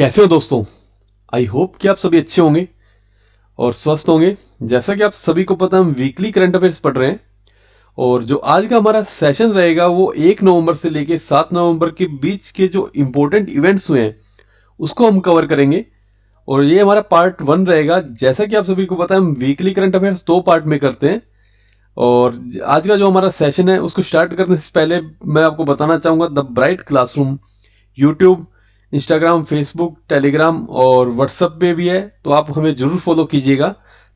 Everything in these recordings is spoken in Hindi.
कैसे हो दोस्तों। आई होप कि आप सभी अच्छे होंगे और स्वस्थ होंगे। जैसा कि आप सभी को पता है, हम वीकली करंट अफेयर्स पढ़ रहे हैं और जो आज का हमारा सेशन रहेगा वो 1 नवंबर से लेके 7 नवंबर के बीच के जो इम्पोर्टेंट इवेंट्स हुए हैं उसको हम कवर करेंगे। और ये हमारा पार्ट 1 रहेगा। जैसा कि आप सभी को पता है, हम वीकली करंट अफेयर्स 2 पार्ट में करते हैं। और आज का जो हमारा सेशन है उसको स्टार्ट करने से पहले मैं आपको बताना चाहूँगा, the bright classroom YouTube, Instagram, Facebook, Telegram और व्हाट्सएप पे भी है, तो आप हमें जरूर फॉलो कीजिएगा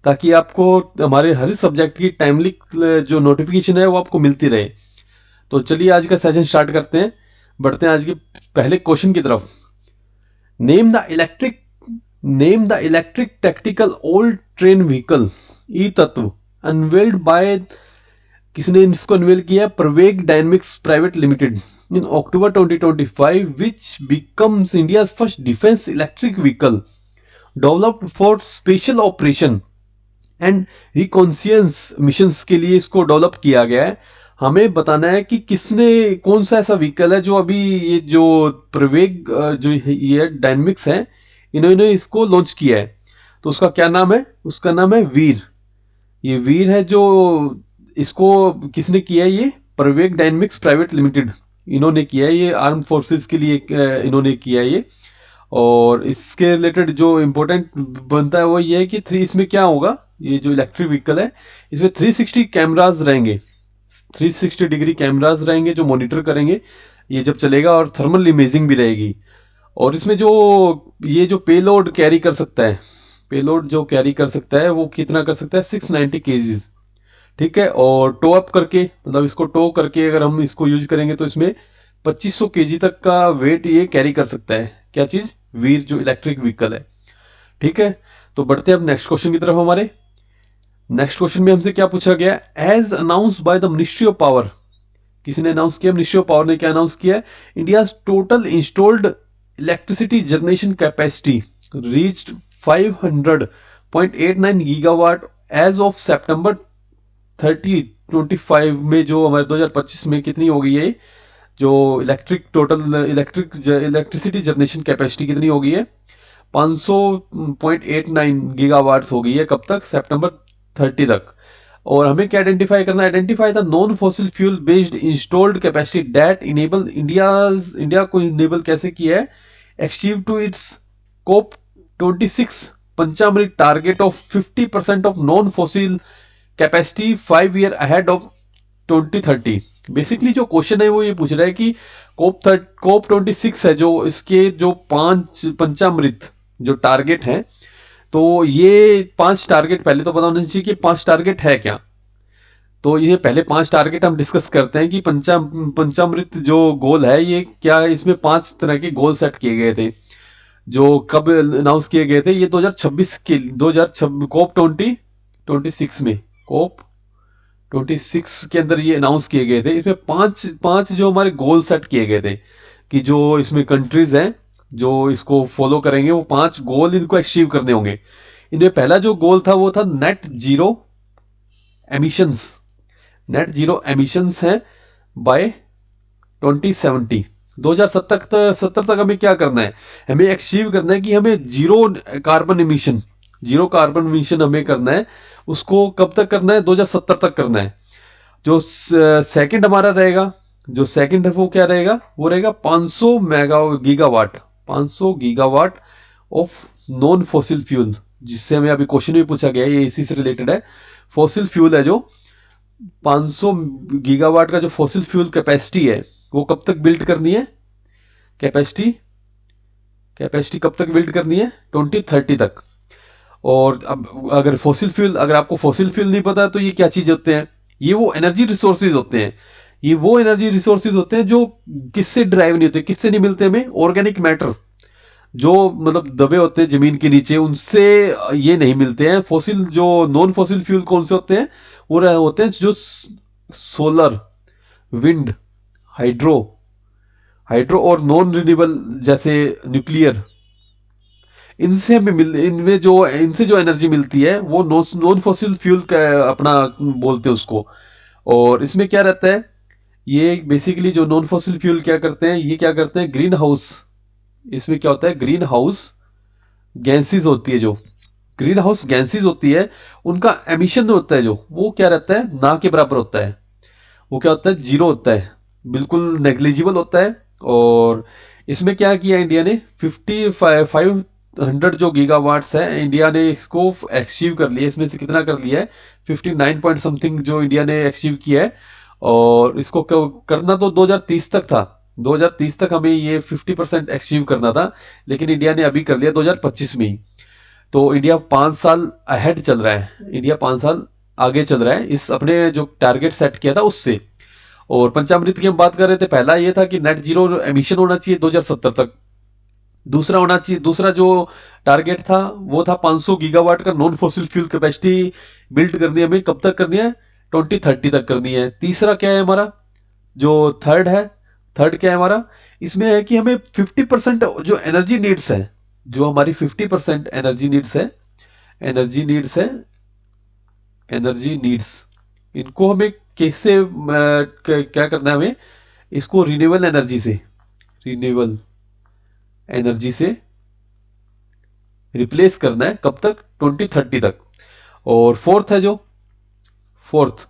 ताकि आपको हमारे हर सब्जेक्ट की टाइमली जो नोटिफिकेशन है वो आपको मिलती रहे। तो चलिए आज का सेशन स्टार्ट करते हैं। बढ़ते हैं आज के पहले क्वेश्चन की तरफ। Name the electric tactical all terrain vehicle E Tatva unveiled by, किसने इसको अनवेल किया? Pravaig dynamics private limited in October 2025, which becomes India's first defense electric vehicle developed for special operation and reconnaissance missions के लिए इसको डेवलप किया गया है। हमें बताना है कि किसने, कौन सा ऐसा व्हीकल है जो अभी ये जो प्रवेग जो ये डायनेमिक्स है, इन्होंने इसको लॉन्च किया है। तो उसका क्या नाम है? उसका नाम है वीर। ये वीर है जो इसको किसने किया है? ये प्रवेग डायनेमिक्स प्राइवेट लिमिटेड इन्होंने किया है। ये आर्म फोर्सेस के लिए इन्होंने किया है ये। और इसके रिलेटेड जो इम्पोर्टेंट बनता है वो ये है कि इसमें क्या होगा, ये जो इलेक्ट्रिक व्हीकल है इसमें 360 कैमराज रहेंगे, 360 डिग्री कैमराज रहेंगे जो मॉनिटर करेंगे ये जब चलेगा, और थर्मल इमेजिंग भी रहेगी। और इसमें जो ये जो पेलोड कैरी कर सकता है, पेलोड जो कैरी कर सकता है वो कितना कर सकता है? 690 केजीज। ठीक है। और टो अप करके, मतलब इसको टो करके अगर हम इसको यूज करेंगे तो इसमें 2500 केजी तक का वेट ये कैरी कर सकता है। क्या चीज? वीर जो इलेक्ट्रिक व्हीकल है। ठीक है। तो बढ़ते हैं अब नेक्स्ट क्वेश्चन की तरफ। हमारे नेक्स्ट क्वेश्चन में हमसे क्या पूछा गया? As announce by the ministry of power, किसने अनाउंस किया? मिनिस्ट्री ऑफ पावर ने क्या अनाउंस किया? India total installed electricity generation capacity reached 500.89 gigawatt as of September 3025 में। जो हमारे 2025 में कितनी हो गई है जो इलेक्ट्रिसिटी जनरेशन कैपेसिटी कितनी हो गई है? 500.89 गीगावाट्स हो गई है। कब तक? सितंबर 30 तक। और हमें क्या आइडेंटिफाई करना है? Identify the non fossil fuel based installed capacity that enable India को इनेबल कैसे किया है? Achieve to its COP 26 Panchamrit target of 50% of non fossil capacity 5 year ahead of 2030। Basically जो क्वेश्चन है वो ये पूछ रहा है कि कोप 26 है जो इसके जो 5 पंचामृत जो टारगेट है, तो ये 5 टारगेट पहले तो पता होना चाहिए कि 5 टारगेट है क्या। तो ये पहले 5 टारगेट हम डिस्कस करते हैं कि पंचामृत जो गोल है ये क्या है। इसमें 5 तरह के गोल सेट किए गए थे जो कब अनाउंस किए गए थे? ये 2026 के 2026 कोप 26 में, कोप 26 के अंदर ये अनाउंस किए गए थे। इसमें पांच जो हमारे गोल सेट किए गए थे कि जो इसमें कंट्रीज हैं जो इसको फॉलो करेंगे वो 5 गोल इनको अचीव करने होंगे। इनमें पहला जो गोल था वो था net zero emissions. Net zero emissions है बाय 2070। 2070 तक हमें क्या करना है? हमें अचीव करना है कि हमें जीरो कार्बन एमिशन हमें करना है। उसको कब तक करना है? 2070 तक करना है। जो सेकंड हमारा रहेगा, जो सेकंड है वो क्या रहेगा? वो रहेगा 500 gigawatt of non fossil fuel, जिससे हमें अभी क्वेश्चन भी पूछा गया है, ये इसी से रिलेटेड है। फॉसिल फ्यूल है जो 500 गीगावाट का जो फॉसिल फ्यूल कैपेसिटी है वो कब तक बिल्ड करनी है? कैपेसिटी कब तक बिल्ड करनी है? 2030 तक। और अब अगर आपको फॉसिल फ्यूल नहीं पता तो ये क्या चीज होते हैं? ये वो एनर्जी रिसोर्सेज होते हैं। ये वो एनर्जी रिसोर्सेज होते हैं जो किससे ड्राइव नहीं होते, किससे नहीं मिलते हमें? ऑर्गेनिक मैटर जो मतलब दबे होते हैं जमीन के नीचे, उनसे ये नहीं मिलते हैं। फॉसिल जो नॉन फॉसिल फ्यूल कौन से होते हैं? वो होते हैं जो सोलर, विंड, हाइड्रो और नॉन रिन्यूएबल जैसे न्यूक्लियर, इनसे जो एनर्जी मिलती है वो नॉन फॉसिल फ्यूल का अपना बोलते हैं उसको। और इसमें क्या रहता है? ये बेसिकली जो नॉन फॉसिल फ्यूल क्या करते हैं? ये क्या करते हैं? ग्रीन हाउस इसमें क्या होता है, ग्रीन हाउस गैसेस होती है, जो ग्रीन हाउस गैसेस होती है उनका एमिशन होता है जो, वो क्या रहता है, ना के बराबर होता है। वो क्या होता है, जीरो होता है, बिल्कुल नेग्लिजिबल होता है। और इसमें क्या किया इंडिया ने, 500 जो गीगावाट्स है इंडिया ने इसको अचीव कर लिया। इसमें से कितना कर लिया है, 59 पॉइंट समथिंग जो इंडिया ने अचीव किया है। और इसको करना तो 2030 तक था, 2030 तक हमें ये 50% अचीव करना था, लेकिन इंडिया ने अभी कर लिया 2025 में ही। तो इंडिया 5 साल अहेड चल रहा है, इंडिया 5 साल आगे चल रहा है इस अपने जो टारगेट सेट किया था उससे। और पंचामृत की हम बात कर रहे थे, पहला ये था कि नेट जीरो एमिशन होना चाहिए 2070 तक। दूसरा होना चाहिए, दूसरा जो टारगेट था वो था 500 गीगावाट का non fossil fuel capacity build करनी है हमें, कब तक करनी है, 2030 तक करनी है। तीसरा क्या है हमारा, जो थर्ड है, थर्ड क्या है हमारा, इसमें है कि हमें 50% जो एनर्जी नीड्स है, जो हमारी 50% एनर्जी नीड्स है, एनर्जी नीड्स है, एनर्जी नीड्स, इनको हमें कैसे क्या करना है हमें, इसको रिन्यूएबल एनर्जी से, रिन्यूएबल एनर्जी से रिप्लेस करना है, कब तक, 2030 तक। और फोर्थ है जो, फोर्थ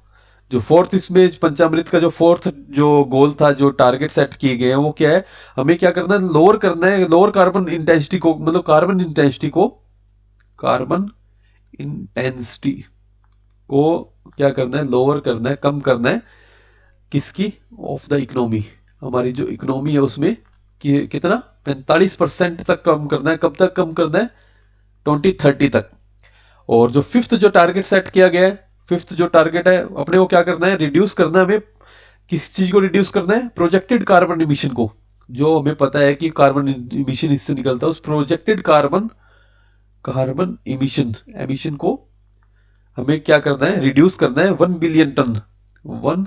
जो फोर्थ इसमें पंचामृत का जो फोर्थ जो गोल था, जो टारगेट सेट किए गए हैं, वो क्या है, हमें क्या करना है, लोअर करना है, लोअर कार्बन इंटेंसिटी को, मतलब कार्बन इंटेंसिटी को, कार्बन इंटेंसिटी को क्या करना है, लोअर करना है, कम करना है, किसकी, ऑफ द इकोनॉमी, हमारी जो इकोनॉमी है उसमें कि कितना, 45% तक कम करना है, कब तक कम करना है, 2030 तक। और जो फिफ्थ जो टारगेट सेट किया गया है, फिफ्थ जो टारगेट है अपने को क्या करना है, रिड्यूस करना है हमें, किस चीज को रिड्यूस करना है, प्रोजेक्टेड कार्बन इमिशन को, जो हमें पता है कि कार्बन इमिशन इससे निकलता है, उस projected carbon, carbon emission, emission को हमें क्या करना है, रिड्यूस करना है 1 बिलियन टन, 1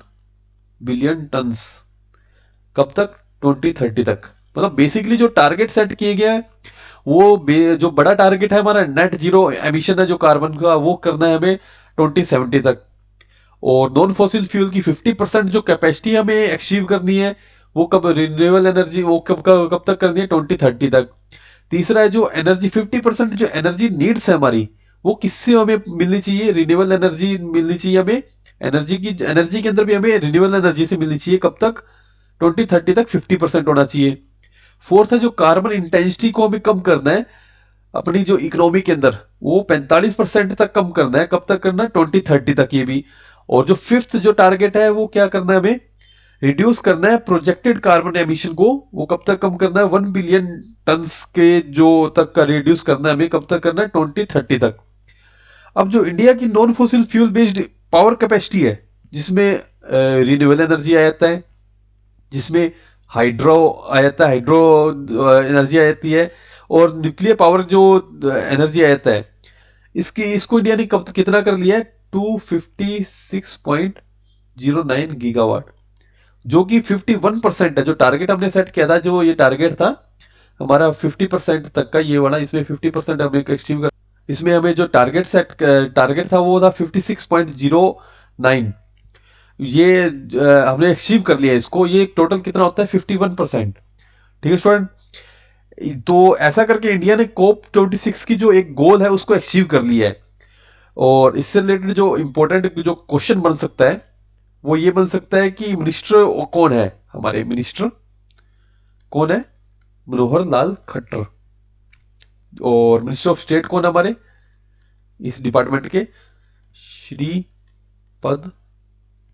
बिलियन टन्स, कब तक, 2030 तक। मतलब बेसिकली जो टारगेट सेट किए गया है वो जो बड़ा टारगेट है हमारा नेट जीरो एमिशन है जो कार्बन का, वो करना है हमें 2070 तक। और नॉन फॉसिल फ्यूल की 50% जो कैपेसिटी हमें अचीव करनी है, वो कब, रिन्यूएबल एनर्जी, वो कब तक करनी है, 2030 तक। तीसरा है जो एनर्जी, 50% जो एनर्जी नीड्स है हमारी, वो किससे हमें मिलनी चाहिए, रिन्यूएबल एनर्जी मिलनी चाहिए हमें, एनर्जी के अंदर भी हमें रिन्यूएबल एनर्जी से मिलनी चाहिए, कब तक, 2030 तक 50% होना चाहिए। फोर्थ है जो कार्बन इंटेंसिटी को हमें कम करना है अपनी जो इकोनॉमी के अंदर, वो 45% तक कम करना है, कब तक करना है, 2030 तक ये भी। और जो फिफ्थ जो टारगेट है वो क्या करना है हमें, रिड्यूस करना है प्रोजेक्टेड कार्बन एमिशन को, वो कब तक कम करना है, 1 बिलियन टन्स के जो तक का रिड्यूस करना है हमें, कब तक करना है, 2030 तक। अब जो इंडिया की non fossil fuel based power capacity है, जिसमें रिन्यूएबल एनर्जी आ जाता है, जिसमें हाइड्रो आ जाता है, हाइड्रो एनर्जी आ जाती है, और न्यूक्लियर पावर जो एनर्जी आ जाता है, इसकी इसको इंडिया ने कब कितना कर लिया है, 256.09 गीगावाट, जो कि 51% है। जो टारगेट हमने सेट किया था, जो ये टारगेट था हमारा 50% तक का, ये वाला, इसमें 50% हमने अचीव कर, इसमें हमें जो टारगेट था वो था 56.09, ये हमने अचीव कर लिया इसको। ये टोटल कितना होता है, 51%। ठीक है स्टूडेंट, तो ऐसा करके इंडिया ने कोप 26 की जो एक गोल है उसको अचीव कर लिया है। और इससे रिलेटेड जो इंपॉर्टेंट जो क्वेश्चन बन सकता है वो ये बन सकता है कि मिनिस्टर कौन है, हमारे मिनिस्टर कौन है, मनोहर लाल खट्टर। और मिनिस्टर ऑफ स्टेट कौन है हमारे इस डिपार्टमेंट के, श्रीपद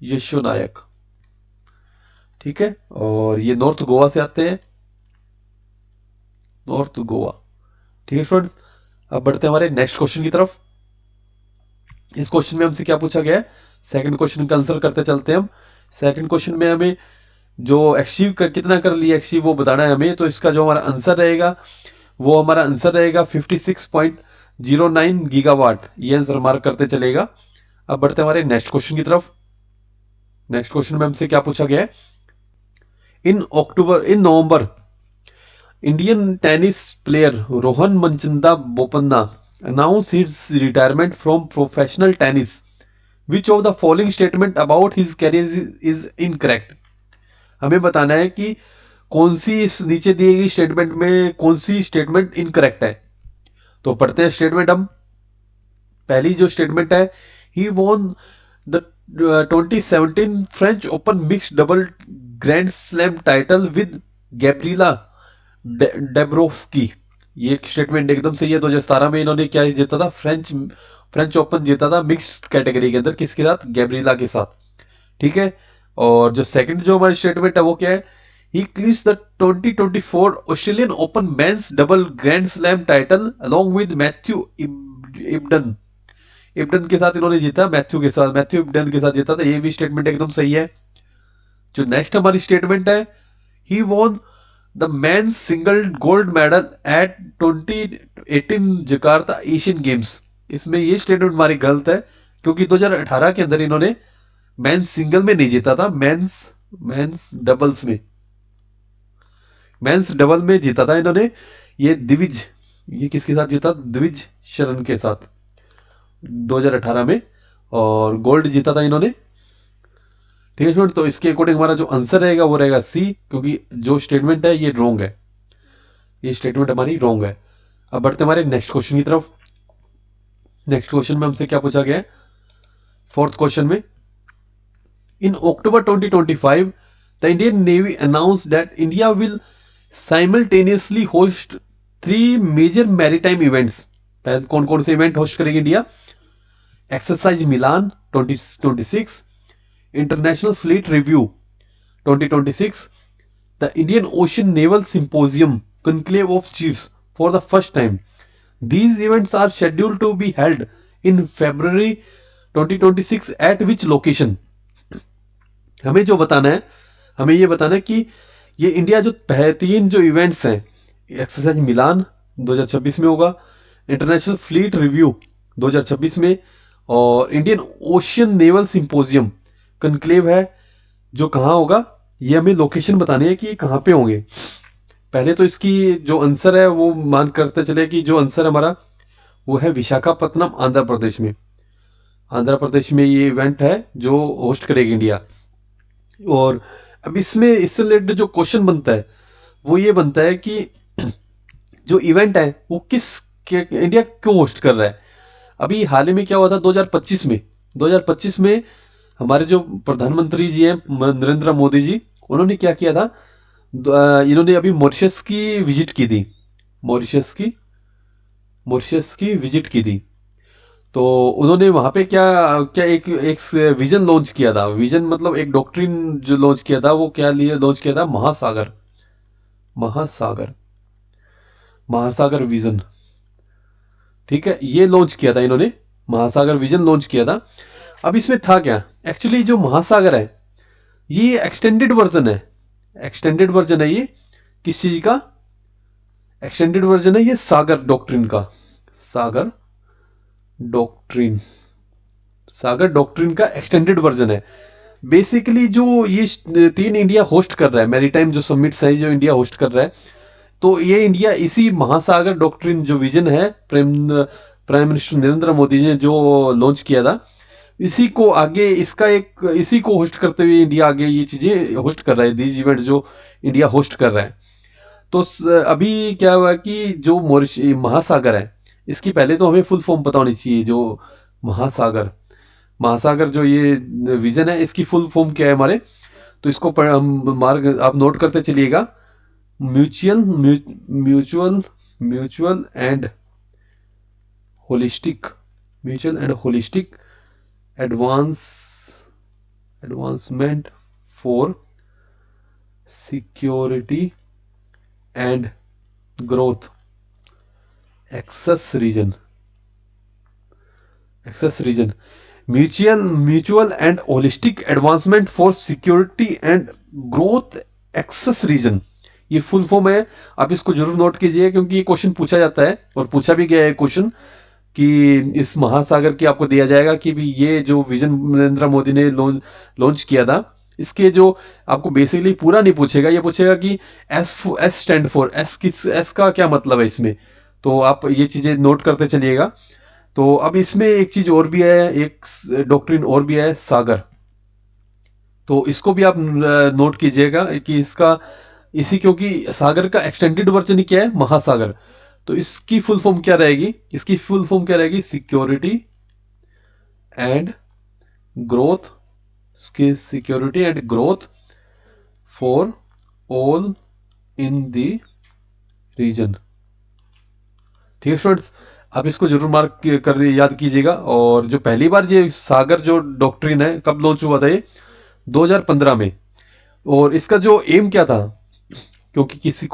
यशो नायक। ठीक है, और ये नॉर्थ गोवा से आते हैं, नॉर्थ गोवा। ठीक है स्टूडेंट्स, अब बढ़ते हैं हमारे नेक्स्ट क्वेश्चन की तरफ। इस क्वेश्चन में हमसे क्या पूछा गया है, सेकंड क्वेश्चन का आंसर करते चलते हैं हम। सेकंड क्वेश्चन में हमें जो अचीव कितना कर लिया अचीव वो बताना है हमें। तो इसका जो हमारा आंसर रहेगा वो हमारा आंसर रहेगा 56.09 गीगावाट, ये आंसर हमारा करते चलेगा। अब बढ़ते हैं हमारे नेक्स्ट क्वेश्चन की तरफ। नेक्स्ट क्वेश्चन में हमसे क्या पूछा गया है, in November Indian tennis player Rohan Manchanda Bopanna announced his retirement from professional tennis. Which of the following statement about his career is incorrect? हमें बताना है कि कौन सी इस नीचे दी गई स्टेटमेंट में कौन सी स्टेटमेंट इनकरेक्ट है। तो पढ़ते हैं स्टेटमेंट हम। पहली जो स्टेटमेंट है, he won the 2017 French Open mix double grand slam title with Gabriela Dabrowski. ये स्टेटमेंट एकदम सही है। 2017 में इन्होंने क्या जीता था, फ्रेंच ओपन जीता था मिक्स कैटेगरी के अंदर, किसके साथ, गैब्रिला के साथ। ठीक है। और जो सेकंड जो हमारी स्टेटमेंट है वो क्या है, he clinched the 2024 Australian Open men's double grand slam title along with Matthew Ebden. Ebden के साथ इन्होंने जीता, मैथ्यू इब्डन के साथ जीता था। ये भी स्टेटमेंट एकदम सही है। जो नेक्स्ट हमारी स्टेटमेंट है, he won the men's single gold medal at 2018 Jakarta Asian Games. इसमें ये स्टेटमेंट हमारी गलत है, क्योंकि 2018 के अंदर इन्होंने मेंस सिंगल में नहीं जीता था, मेंस डबल्स में, मेंस डबल में जीता था इन्होंने। ये किसके साथ जीता, द्विज शरण के साथ 2018 में, और गोल्ड जीता था इन्होंने। ठीक है स्टूडेंट, तो इसके अकॉर्डिंग हमारा जो आंसर रहेगा वो रहेगा सी, क्योंकि जो स्टेटमेंट है ये रॉन्ग है, ये स्टेटमेंट हमारी रॉन्ग है। अब बढ़ते हमारे नेक्स्ट क्वेश्चन की तरफ। नेक्स्ट क्वेश्चन में हमसे क्या पूछा गया है, फोर्थ क्वेश्चन में, in October 2025 the Indian Navy announced that India will simultaneously host 3 major maritime events. कौन कौन से इवेंट होस्ट करेगी India, exercise Milan 2026, international fleet review 2026, the Indian Ocean naval symposium conclave of chiefs for the first time. These events are scheduled to be held in February 2026 at which location? हमें जो बताना है, हमें ये बताना है कि ये इंडिया जो 3 जो इवेंट्स हैं, एक्सरसाइज मिलान 2026 में होगा, इंटरनेशनल फ्लीट रिव्यू 2026 में, और Indian ocean naval symposium conclave है जो कहाँ होगा, ये हमें लोकेशन बतानी है कि कहाँ पे होंगे। पहले तो इसकी जो आंसर है वो मान करते चले कि जो आंसर हमारा वो है विशाखापत्तनम, आंध्र प्रदेश में। आंध्र प्रदेश में ये इवेंट है जो होस्ट करेगी इंडिया। और अब इसमें इससे रिलेटेड जो क्वेश्चन बनता है वो ये बनता है कि जो इवेंट है वो इंडिया क्यों होस्ट कर रहा है। अभी हाल ही में क्या हुआ था, 2025 में हमारे जो प्रधानमंत्री जी हैं नरेंद्र मोदी जी, उन्होंने क्या किया था, इन्होंने अभी मॉरिशस की विजिट की थी, मॉरिशस की विजिट की थी। तो उन्होंने वहां पे क्या क्या एक विजन लॉन्च किया था। विजन मतलब एक डॉक्ट्रिन जो लॉन्च किया था, वो क्या लिए लॉन्च किया था, महासागर विजन। ठीक है, ये लॉन्च किया था इन्होंने, महासागर विजन लॉन्च किया था। अब इसमें था क्या, एक्चुअली जो महासागर है ये एक्सटेंडेड वर्जन है ये किस चीज का, एक्सटेंडेड वर्जन है ये सागर डॉक्ट्रिन का, सागर डॉक्ट्रिन का एक्सटेंडेड वर्जन है। बेसिकली जो ये 3 इंडिया होस्ट कर रहा है, मैरीटाइम जो समिट्स है जो इंडिया होस्ट कर रहा है, तो ये इंडिया इसी महासागर डॉक्ट्रिन जो विजन है प्राइम मिनिस्टर नरेंद्र मोदी जी ने जो लॉन्च किया था, इसी को होस्ट करते हुए इंडिया आगे ये चीजें होस्ट कर रहा है, दीज इवेंट जो इंडिया होस्ट कर रहा है। तो अभी क्या हुआ कि जो महासागर है, इसकी पहले तो हमें फुल फॉर्म पता होनी चाहिए। जो महासागर जो ये विजन है, इसकी फुल फॉर्म क्या है हमारे, तो इसको आप नोट करते चलिएगा, mutual and holistic advancement for security and growth across region mutual and holistic advancement for security and growth across region, ये फुल फॉर्म है। आप इसको जरूर नोट कीजिए, क्योंकि ये क्वेश्चन पूछा जाता है और पूछा भी गया है क्वेश्चन कि इस महासागर की आपको दिया जाएगा कि भी ये जो विजन नरेंद्र मोदी ने लॉन्च किया था, इसके जो आपको बेसिकली पूरा नहीं पूछेगा, ये पूछेगा कि एस स्टैंड फॉर, एस का क्या मतलब है इसमें, तो आप ये चीजें नोट करते चलिएगा। तो अब इसमें एक चीज और भी है, एक डॉक्ट्रिन और भी है, सागर, तो इसको भी आप नोट कीजिएगा कि इसका इसी, क्योंकि सागर का एक्सटेंडेड वर्जन ही क्या है, महासागर। तो इसकी फुल फॉर्म क्या रहेगी, इसकी फुल फॉर्म क्या रहेगी, security and growth, security and growth for all in the region. ठीक है स्टूडेंट्स, आप इसको जरूर मार्क कर याद कीजिएगा। और जो पहली बार ये सागर जो डॉक्ट्रिन है कब लॉन्च हुआ था, ये 2015 में। और इसका जो एम क्या था, क्योंकि किसी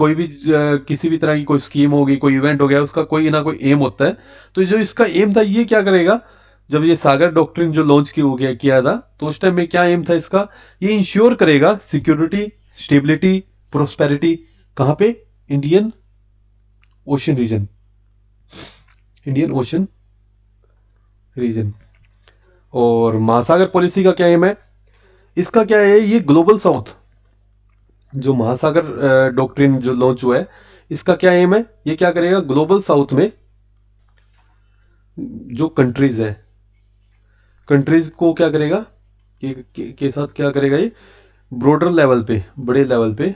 भी तरह की कोई स्कीम होगी, कोई इवेंट हो गया, उसका कोई ना कोई एम होता है। तो जो इसका एम था, ये क्या करेगा, जब ये सागर डॉक्ट्रिन जो लॉन्च किया था, तो उस टाइम में क्या एम था इसका, ये इंश्योर करेगा सिक्योरिटी, स्टेबिलिटी, प्रोस्पेरिटी, कहाँ पे, Indian Ocean region, Indian Ocean region. और महासागर पॉलिसी का क्या एम है, इसका क्या है, ये ग्लोबल साउथ, जो महासागर डॉक्ट्रिन जो लॉन्च हुआ है, इसका क्या एम है, ये क्या करेगा, ग्लोबल साउथ में जो कंट्रीज है, कंट्रीज को क्या करेगा, के साथ क्या करेगा, ये ब्रॉडर लेवल पे, बड़े लेवल पे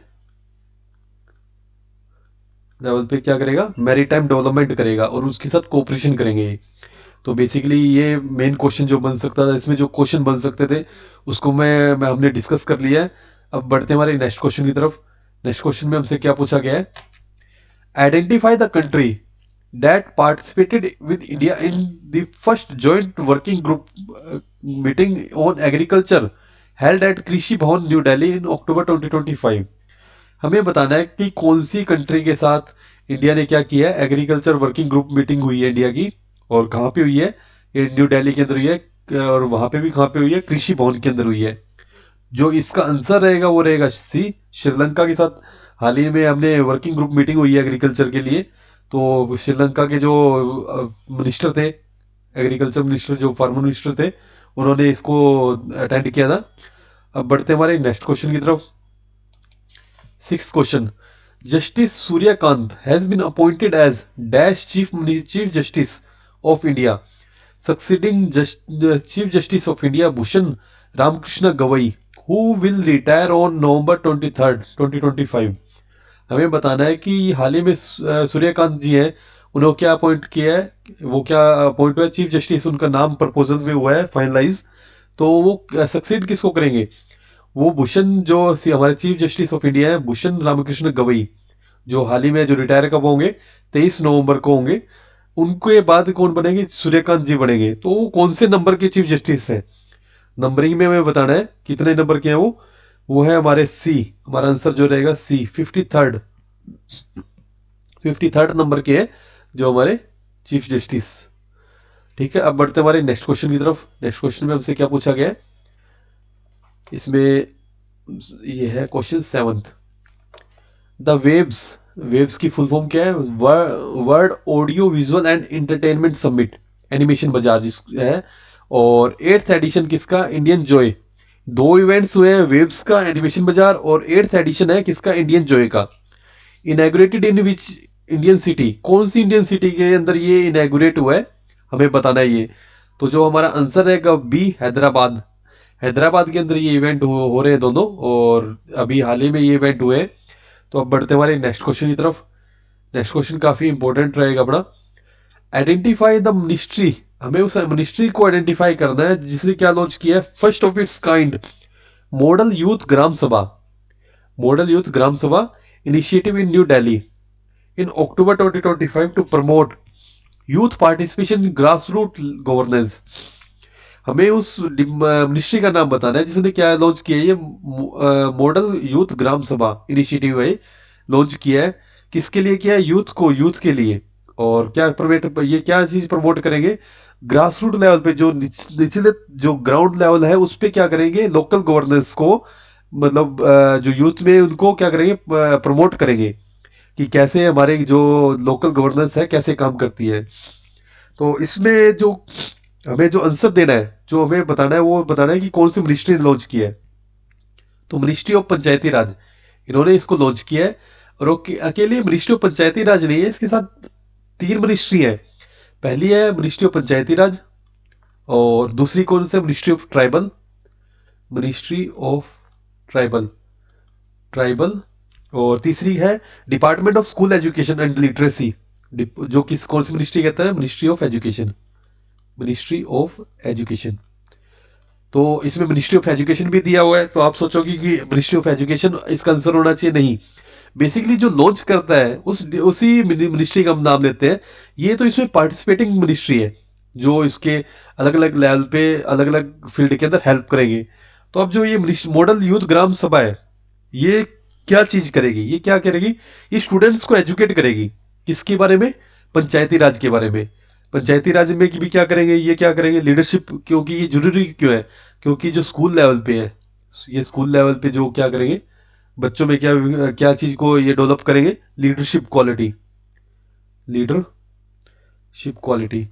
क्या करेगा, मैरीटाइम डेवलपमेंट करेगा और उसके साथ कोऑपरेशन करेंगे ये। तो बेसिकली ये मेन क्वेश्चन जो बन सकता था, इसमें जो क्वेश्चन बन सकते थे उसको मैं हमने डिस्कस कर लिया है। अब बढ़ते हैं हमारे नेक्स्ट क्वेश्चन की तरफ। नेक्स्ट क्वेश्चन में हमसे क्या पूछा गया है, identify the country that participated with India in the first joint working group meeting on agriculture held at कृषि भवन न्यू दिल्ली in October 2025। हमें बताना है कि कौन सी कंट्री के साथ इंडिया ने क्या किया है, एग्रीकल्चर वर्किंग ग्रुप मीटिंग हुई है इंडिया की, और कहाँ पे हुई है, ये न्यू दिल्ली के अंदर हुई है, और वहां पे भी कहाँ पे हुई है, कृषि भवन के अंदर हुई है। जो इसका आंसर रहेगा वो रहेगा सी, श्रीलंका के साथ हाल ही में हमने वर्किंग ग्रुप मीटिंग हुई है एग्रीकल्चर के लिए। तो श्रीलंका के जो मिनिस्टर थे, एग्रीकल्चर मिनिस्टर, जो फार्मर मिनिस्टर थे, उन्होंने इसको अटेंड किया था। अब बढ़ते हमारे नेक्स्ट क्वेश्चन की तरफ। Six question, justice Suryakant has been appointed as dash chief justice of India succeeding chief justice of India Bhushan Ramkrishna Gavai who will retire on November 23, 2025। हमें बताना है कि हाल ही में सूर्यकांत जी हैं, उन्होंने क्या अपॉइंट किया है, वो क्या अपॉइंट हुआ है, चीफ जस्टिस, उनका नाम प्रपोजल में हुआ है फाइनलाइज। तो वो सक्सीड किसको करेंगे, वो भूषण, जो हमारे चीफ जस्टिस ऑफ इंडिया है भूषण रामकृष्ण गवई, जो हाल ही में जो रिटायर कब होंगे, 23 नवंबर को होंगे। उनके बाद कौन बनेंगे, सूर्यकांत जी बनेंगे। तो वो कौन से नंबर के चीफ जस्टिस हैं, नंबरिंग में हमें बताना है कितने नंबर के हैं वो है हमारे सी, हमारा आंसर जो रहेगा सी, 53rd नंबर के हैं जो हमारे चीफ जस्टिस। ठीक है, अब बढ़ते हमारे नेक्स्ट क्वेश्चन की तरफ। नेक्स्ट क्वेश्चन में हमसे क्या पूछा गया है, इसमें ये है क्वेश्चन 7th, द वेव्स की फुल फॉर्म क्या है, world audio visual and entertainment summit animation बाजार जिस है। और 8th एडिशन किसका, इंडियन जॉय। दो इवेंट्स हुए हैं, वेव्स का एनिमेशन बाजार, और 8th एडिशन है किसका, इंडियन जॉय का। इनैगुरेटेड इन विच इंडियन सिटी, कौन सी इंडियन सिटी के अंदर ये इनैगुरेट हुआ है, हमें बताना है ये। तो जो हमारा आंसर रहेगा बी, हैदराबाद। हैदराबाद के अंदर ये इवेंट हो रहे हैं दोनों, और अभी हाल ही में ये इवेंट हुए हैं। तो अब बढ़ते हमारे नेक्स्ट क्वेश्चन की तरफ। नेक्स्ट क्वेश्चन काफी इंपॉर्टेंट रहेगा अपना, आइडेंटिफाई द मिनिस्ट्री। हमें उस मिनिस्ट्री को आइडेंटिफाई करना है जिसने क्या लॉन्च किया है, first of its kind model youth Gram Sabha, model youth Gram Sabha initiative in New Delhi in October 2025 to promote youth participation in grass root governance. हमें उस मिनिस्ट्री का नाम बताना है जिसने क्या लॉन्च किया है, ये model youth Gram Sabha initiative है, लॉन्च किया है। किसके लिए किया है, यूथ को, यूथ के लिए। और क्या प्रमोट, ये क्या चीज प्रमोट करेंगे, ग्रास रूट लेवल पे, जो निचले जो ग्राउंड लेवल है उस पे क्या करेंगे, लोकल गवर्नेंस को, मतलब जो यूथ में उनको क्या करेंगे, प्रमोट करेंगे कि कैसे हमारे जो लोकल गवर्नेंस है कैसे काम करती है। तो इसमें जो हमें जो आंसर देना है, जो हमें बताना है, वो बताना है कि कौन सी मिनिस्ट्री ने लॉन्च किया है। तो मिनिस्ट्री ऑफ पंचायती राज, इन्होंने इसको लॉन्च किया है। और अकेले मिनिस्ट्री ऑफ पंचायती राज नहीं है, इसके साथ 3 मिनिस्ट्री है। पहली है मिनिस्ट्री ऑफ पंचायती राज, और दूसरी कौन सी, ministry of tribal, ministry of tribal और तीसरी है department of school education and literacy, जो किस कौन सी मिनिस्ट्री कहता है, ministry of education, ministry of education. तो इसमें मिनिस्ट्री ऑफ एजुकेशन भी दिया हुआ है, तो आप सोचोगे कि मिनिस्ट्री ऑफ एजुकेशन इसका आंसर होना चाहिए, नहीं। बेसिकली जो लॉन्च करता है उसी मिनिस्ट्री का हम नाम लेते हैं। ये तो इसमें पार्टिसिपेटिंग मिनिस्ट्री है, जो इसके अलग अलग लेवल पे अलग अलग फील्ड के अंदर हेल्प करेंगे। तो अब जो ये मॉडल यूथ ग्राम सभा है, ये क्या चीज करेगी, ये क्या करेगी, ये स्टूडेंट्स को एजुकेट करेगी किसके बारे में, पंचायती राज के बारे में। पंचायती राज में भी क्या करेंगे, ये क्या करेंगे, लीडरशिप, क्योंकि ये जरूरी क्यों है, क्योंकि जो स्कूल लेवल पे है, ये स्कूल लेवल पे जो क्या करेंगे, बच्चों में क्या क्या चीज को ये डेवलप करेंगे, लीडरशिप क्वालिटी, लीडरशिप क्वालिटी,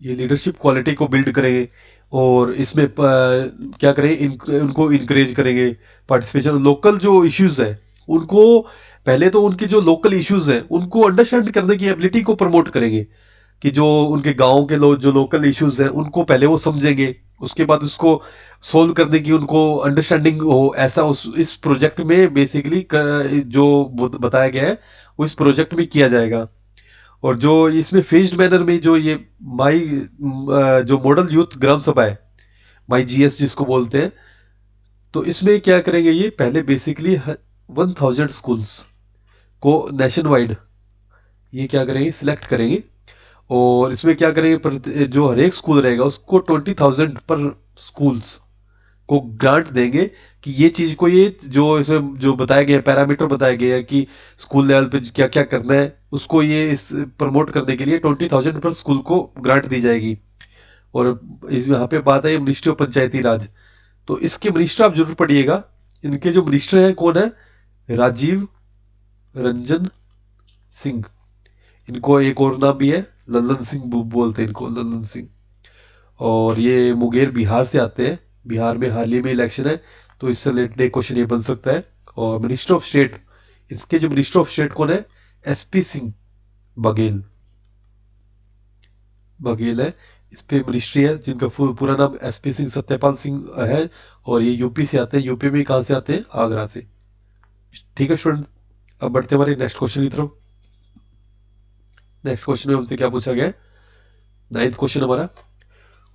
ये लीडरशिप क्वालिटी को बिल्ड करेंगे। और इसमें क्या करेंगे, उनको इनकरेज करेंगे पार्टिसिपेशन। लोकल जो इश्यूज है उनको, पहले तो उनके जो लोकल इश्यूज हैं उनको अंडरस्टैंड करने की एबिलिटी को प्रमोट करेंगे, कि जो उनके गांव के लोग जो लोकल इश्यूज हैं उनको पहले वो समझेंगे, उसके बाद उसको सोल्व करने की उनको अंडरस्टैंडिंग हो। ऐसा इस प्रोजेक्ट में बेसिकली जो बताया गया है वो इस प्रोजेक्ट में किया जाएगा। और जो इसमें फेज्ड मैनर में जो ये माई जो मॉडल यूथ ग्राम सभा है, माई जीएस जिसको बोलते हैं, तो इसमें क्या करेंगे, ये पहले बेसिकली 1000 स्कूल्स को नेशन वाइड ये क्या करेंगे, सिलेक्ट करेंगे। और इसमें क्या करेंगे, जो हर एक स्कूल रहेगा उसको 20,000 पर स्कूल्स को ग्रांट देंगे, कि ये चीज को, ये जो इसमें जो बताया गया पैरामीटर बताया गया है कि स्कूल लेवल पे क्या क्या करना है, उसको ये इस प्रमोट करने के लिए 20,000 पर स्कूल को ग्रांट दी जाएगी। और इस यहाँ पे बात है मिनिस्ट्री ऑफ पंचायती राज, तो इसके मिनिस्टर आप जरूर पढ़िएगा। इनके जो मिनिस्टर हैं कौन है, राजीव रंजन सिंह। इनको एक और नाम भी है, लल्लन सिंह बोलते हैं इनको, लल्लन सिंह। और ये मुंगेर बिहार से आते हैं, बिहार में हाल ही में इलेक्शन है, तो इससे रिलेटेड एक क्वेश्चन ये बन सकता है। और मिनिस्टर ऑफ स्टेट, इसके जो मिनिस्टर ऑफ स्टेट कौन है, एसपी सिंह बघेल, बघेल है इस पे मिनिस्ट्री है, जिनका पूरा नाम एसपी सिंह सत्यपाल सिंह है। और ये यूपी से आते हैं, यूपी में कहाँ से आते हैं, आगरा से। ठीक है स्टूडेंट, अब बढ़ते हैं हमारे नेक्स्ट क्वेश्चन की तरफ। नेक्स्ट क्वेश्चन में हमसे क्या पूछा गया है, 9th क्वेश्चन हमारा,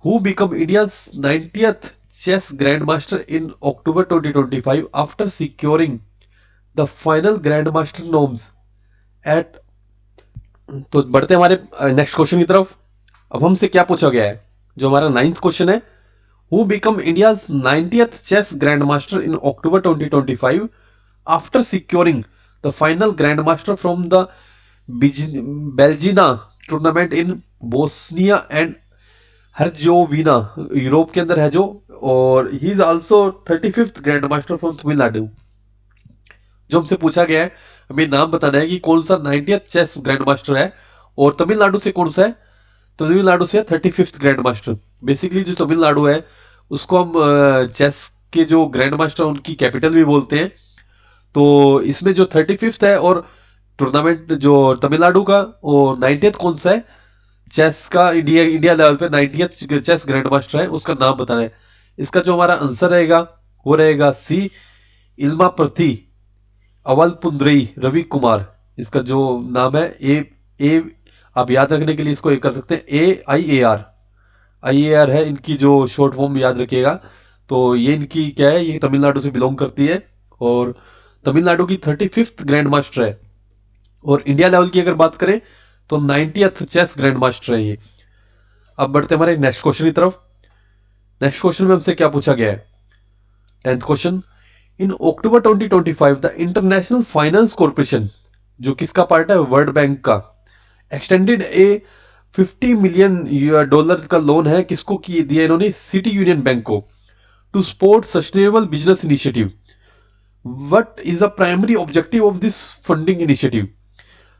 who become India's 90th chess grandmaster in October 2025 after securing the final grandmaster norms at। तो बढ़ते हैं हमारे नेक्स्ट क्वेश्चन की तरफ। अब हमसे क्या पूछा गया है, जो हमारा 9th क्वेश्चन है, who become India's 90th chess grandmaster in October 2025 after securing the final grandmaster from the Bijeljina tournament in Bosnia and Herzegovina, Europe के अंदर है जो। और he is also 35th grandmaster from Tamil Nadu. जो हमसे पूछा गया है, हमें नाम बताना है कि कौन सा 90th चेस ग्रैंड मास्टर है, और तमिलनाडु से कौन सा है, तो तमिलनाडु से 35th ग्रैंड मास्टर। बेसिकली जो तमिलनाडु है उसको हम चेस के जो ग्रैंड मास्टर उनकी कैपिटल भी बोलते हैं। तो इसमें जो 35th है, और टूर्नामेंट जो तमिलनाडु का, और 90th कौन सा है चेस का, इंडिया लेवल पे 90th चेस ग्रैंड मास्टर है, उसका नाम बताना है। इसका जो हमारा आंसर रहेगा वो रहेगा सी, इल्मा प्रथी अवलपुंद्रई रवि कुमार। इसका जो नाम है ए आप याद रखने के लिए इसको कर सकते हैं आई ए आर है इनकी जो शॉर्ट फॉर्म, याद रखिएगा। तो ये इनकी क्या है, ये तमिलनाडु से बिलोंग करती है, और तमिलनाडु की 35th ग्रैंड मास्टर है। और इंडिया लेवल की अगर बात करें तो 90th चेस ग्रैंड मास्टर है ये। अब बढ़ते हमारे नेक्स्ट क्वेश्चन की तरफ। नेक्स्ट क्वेश्चन में हमसे क्या पूछा गया है, 10th question, in October 2025 the International Finance Corporation, जो किसका पार्ट है, वर्ल्ड बैंक का, एक्सटेंडेड ए $50 मिलियन का लोन है, किसको दिया इन्होंने, सिटी यूनियन बैंक को, to support sustainable business initiative. What is the primary objective of this funding initiative.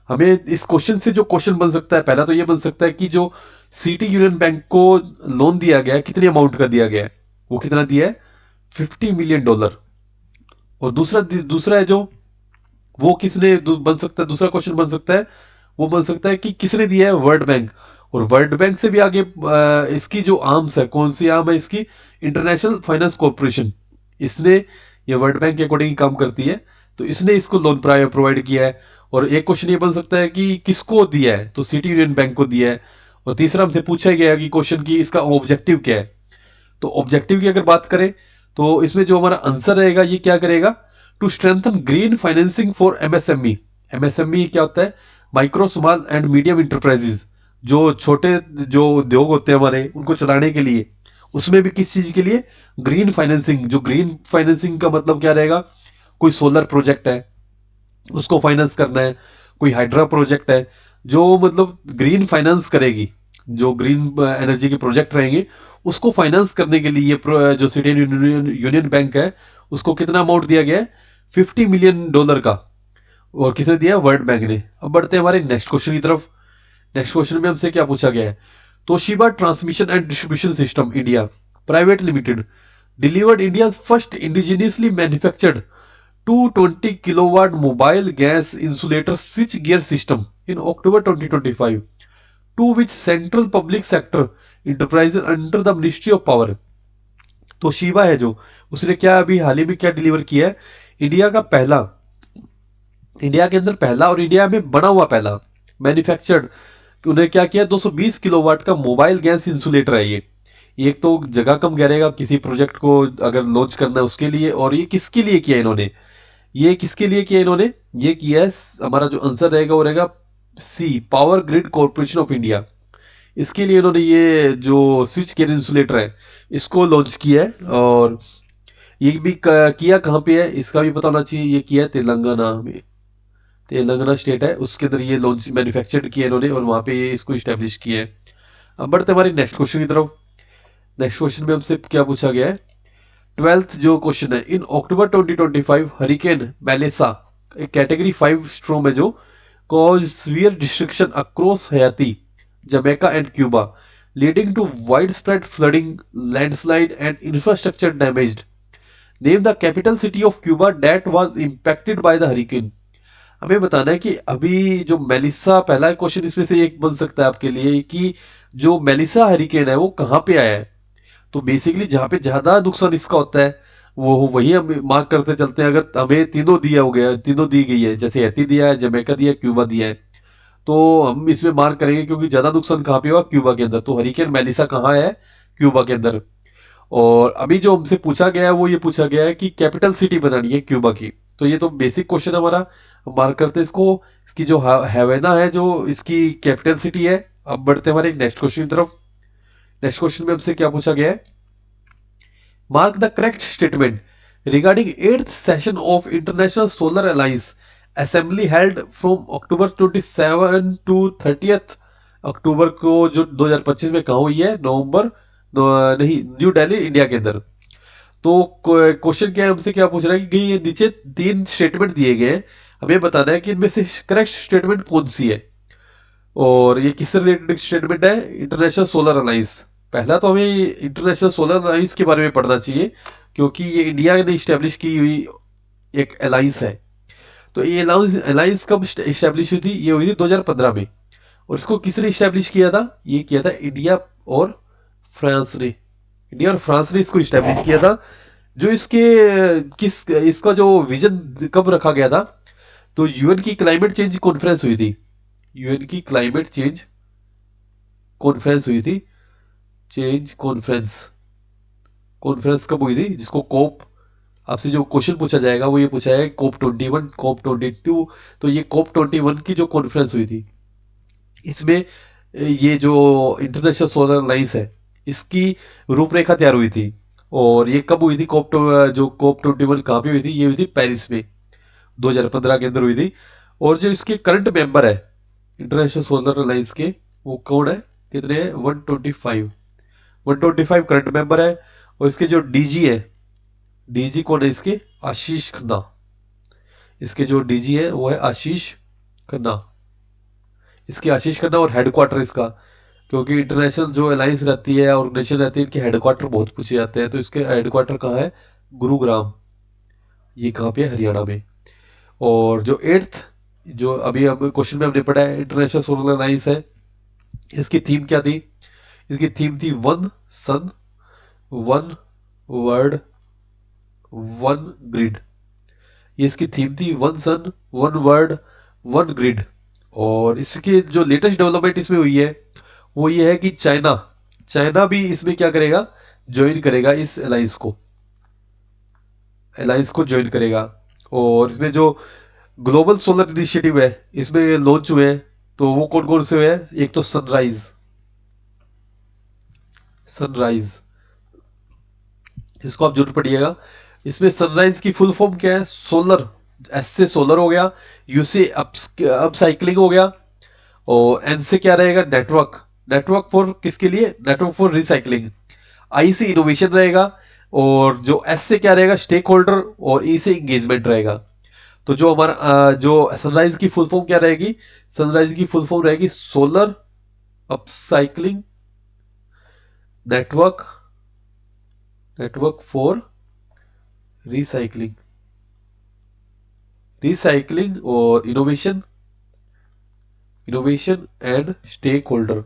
हमें इस क्वेश्चन से जो क्वेश्चन बन सकता है, पहला तो ये बन सकता है कि जो सिटी यूनियन बैंक को लोन दिया गया है, कितने अमाउंट का दिया गया है, वो कितना दिया है, $50 मिलियन। और दूसरा है जो, वो किसने बन सकता है, दूसरा क्वेश्चन बन सकता है, वो बन सकता है कि किसने दिया है, वर्ल्ड बैंक। और वर्ल्ड बैंक से भी आगे इसकी जो आर्म्स है, कौन सी आर्म है इसकी, इंटरनेशनल फाइनेंस कॉर्पोरेशन, इसने ये वर्ल्ड बैंक के अकॉर्डिंग काम करती है, तो इसने इसको लोन प्रोवाइड किया है। और एक क्वेश्चन ये बन सकता है कि किसको दिया है, तो सिटी यूनियन बैंक को दिया है। और तीसरा हमसे पूछा गया कि क्वेश्चन की इसका ऑब्जेक्टिव क्या है। तो ऑब्जेक्टिव की अगर बात करें तो इसमें जो हमारा आंसर रहेगा ये क्या करेगा, to strengthen green financing for MSME. MSME क्या होता है, micro small and medium enterprises, जो छोटे जो उद्योग होते हैं हमारे उनको चलाने के लिए, उसमें भी किस चीज के लिए, ग्रीन फाइनेंसिंग। जो ग्रीन फाइनेंसिंग का मतलब क्या रहेगा, कोई सोलर प्रोजेक्ट है उसको फाइनेंस करना है, कोई हाइड्रा प्रोजेक्ट है जो मतलब ग्रीन फाइनेंस करेगी, जो ग्रीन एनर्जी के प्रोजेक्ट रहेंगे उसको फाइनेंस करने के लिए जो सिटी यूनियन बैंक है उसको कितना अमाउंट दिया गया है, $50 मिलियन का। और किसने दिया, वर्ल्ड बैंक ने। अब बढ़ते हैं हमारे नेक्स्ट क्वेश्चन की तरफ। नेक्स्ट क्वेश्चन में हमसे क्या पूछा गया है, Toshiba transmission and distribution system India private limited delivered India first indigenously manufactured 220 kilowatt mobile gas insulator switch gear system in October 2025, to which central public sector enterprises under the Ministry of Power। तो शीबा है जो, उसने क्या अभी हाल ही में क्या डिलीवर किया है, इंडिया का पहला, इंडिया के अंदर पहला और इंडिया में बना हुआ पहला मैन्युफैक्चर्ड, उन्हें क्या किया, 220 किलोवाट का मोबाइल गैस इंसुलेटर है ये। एक तो जगह कम घेरेगा, किसी प्रोजेक्ट को अगर लॉन्च करना है उसके लिए। और ये किसके लिए किया इन्होंने, ये किसके लिए किया इन्होंने, ये किया है, हमारा जो आंसर रहेगा वो रहेगा C, power grid corporation of India. इसके लिए इन्होंने ये जो स्विच गियर इंसुलेटर है इसको लॉन्च किया है। और ये भी किया कहाँ पे है इसका भी पता होना चाहिए, ये किया है तेलंगाना में, तेलंगाना स्टेट है उसके अंदर ये लॉन्च मैन्युफैक्चर्ड किया इन्होंने और वहाँ पे ये इसको इस्टेब्लिश किया है। अब बढ़ते हमारे नेक्स्ट क्वेश्चन की तरफ। नेक्स्ट क्वेश्चन में हमसे क्या पूछा गया है, 12th जो क्वेश्चन है, इन अक्टूबर 2025 हरिकेन मेलिसा एक कैटेगरी 5 स्ट्रॉम है जो cause severe destruction across Haiti, Jamaica and Cuba, leading to wide spread flooding, landslide and infrastructure damaged. Name the capital city of Cuba that was impacted by the hurricane. हमें बताना है कि अभी जो मेलिसा, पहला क्वेश्चन इसमें से एक बन सकता है आपके लिए कि जो मेलिसा हरिकेन है वो कहाँ पे आया है। तो बेसिकली जहाँ पे ज्यादा नुकसान इसका होता है वो वही हम मार्क करते चलते हैं। अगर हमें तीनों दिया हो गया, तीनों दी गई है, जैसे हैती दिया है, जमैका दिया है, क्यूबा दिया है, तो हम इसमें मार्क करेंगे क्योंकि ज्यादा नुकसान कहाँ पे हुआ, क्यूबा के अंदर। तो हरिकेन मेलिसा कहाँ है, क्यूबा के अंदर। और अभी जो हमसे पूछा गया है वो ये पूछा गया है कि कैपिटल सिटी बतानी है क्यूबा की। तो ये तो बेसिक क्वेश्चन हमारा, हम मार्क करते हैं इसको। इसकी जो हैवेना है जो इसकी कैपिटल सिटी है। अब बढ़ते हैं हमारे नेक्स्ट क्वेश्चन की तरफ। नेक्स्ट क्वेश्चन में हमसे क्या पूछा गया है, mark the correct statement regarding 8th session of International Solar Alliance assembly held from October 27 to 30th अक्टूबर को, जो 2025 में कहाँ हुई है, नवंबर नहीं, न्यू दिल्ली इंडिया के अंदर। तो क्वेश्चन क्या है, हमसे क्या पूछ रहा है कि ये नीचे 3 स्टेटमेंट दिए गए हैं, हमें बताना है कि इनमें से करेक्ट स्टेटमेंट कौन सी है। और ये किससे रिलेटेड स्टेटमेंट है, इंटरनेशनल सोलर अलायंस। पहला तो हमें इंटरनेशनल सोलर अलायंस के बारे में पढ़ना चाहिए क्योंकि ये इंडिया ने इस्टेब्लिश की हुई एक अलायंस है। तो ये अलायंस कब इस्टेब्लिश हुई थी, ये हुई थी 2015 में। और इसको किसने इस्टेब्लिश किया था, ये किया था इंडिया और फ्रांस ने। इंडिया और फ्रांस ने इसको इस्टेब्लिश किया था। जो इसके किस इसका जो विजन कब रखा गया था, तो यूएन की क्लाइमेट चेंज कॉन्फ्रेंस हुई थी, यूएन की क्लाइमेट चेंज कॉन्फ्रेंस हुई थी, चेंज कॉन्फ्रेंस, कॉन्फ्रेंस कब हुई थी, जिसको कोप, आपसे जो क्वेश्चन पूछा जाएगा वो ये पूछा है कोप 21, कोप 22। तो ये कोप 21 की जो कॉन्फ्रेंस हुई थी, इसमें ये जो इंटरनेशनल सोलर अलायंस है इसकी रूपरेखा तैयार हुई थी। और ये कब हुई थी, जो कोप 21 कहाँ पे हुई थी, ये हुई थी पेरिस में 2015 के अंदर हुई थी। और जो इसके करंट मेंबर है इंटरनेशनल सोलर अलायंस के, वो कौन है, कितने हैं, 125, 125 करंट मेंबर है। और इसके जो डीजी है, डीजी कौन है इसके, आशीष खन्ना। इसके जो डीजी है वो है आशीष खन्ना, इसके आशीष खन्ना। और हेडक्वार्टर इसका, क्योंकि इंटरनेशनल जो अलायंस रहती है, ऑर्गेनाइजेशन रहती है, इनके हेडक्वार्टर बहुत पूछे जाते हैं। तो इसके हेडक्वार्टर कहाँ है, गुरुग्राम, ये कहाँ पे है, हरियाणा में। और जो 8th, जो अभी हम क्वेश्चन में हमने पढ़ा है, इंटरनेशनल सोलर अलायंस है, इसकी थीम क्या थी, इसकी थीम थी one sun one world one grid. ये इसकी थीम थी, one sun one world one grid. और इसकी जो लेटेस्ट डेवलपमेंट इसमें हुई है वो ये है कि चाइना चाइना भी इसमें क्या करेगा, ज्वाइन करेगा, इस अलायंस को ज्वाइन करेगा। और इसमें जो ग्लोबल सोलर इनिशिएटिव है इसमें लॉन्च हुए हैं, तो वो कौन कौन से हुए हैं? एक तो सनराइज, सनराइज इसको आप जरूर पढ़िएगा। इसमें सनराइज की फुल फॉर्म क्या है? सोलर, एस से सोलर हो गया, यू से अप साइक्लिंग हो गया, और एन से क्या रहेगा? नेटवर्क। नेटवर्क फॉर किसके लिए? Network for recycling. आई से इनोवेशन रहेगा, और जो एस से क्या रहेगा? स्टेक होल्डर, और ई से इंगेजमेंट रहेगा। तो जो हमारा जो सनराइज की फुल फॉर्म क्या रहेगी? सनराइज की फुल फॉर्म रहेगी solar upcycling network, network for recycling, recycling और innovation, innovation and stakeholder.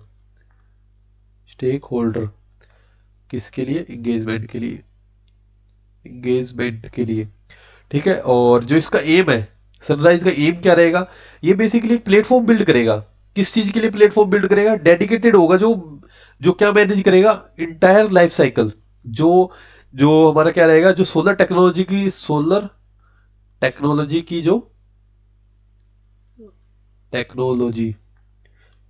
Stakeholder किसके लिए? इंगेजमेंट के लिए, इंगेजमेंट के लिए। ठीक है। और जो इसका एम है, सनराइज का एम क्या रहेगा? ये बेसिकली एक प्लेटफॉर्म बिल्ड करेगा। किस चीज के लिए प्लेटफॉर्म बिल्ड करेगा? डेडिकेटेड होगा, जो जो क्या मैनेज करेगा? Entire life cycle. जो जो हमारा क्या रहेगा? जो सोलर टेक्नोलॉजी की, सोलर टेक्नोलॉजी की जो टेक्नोलॉजी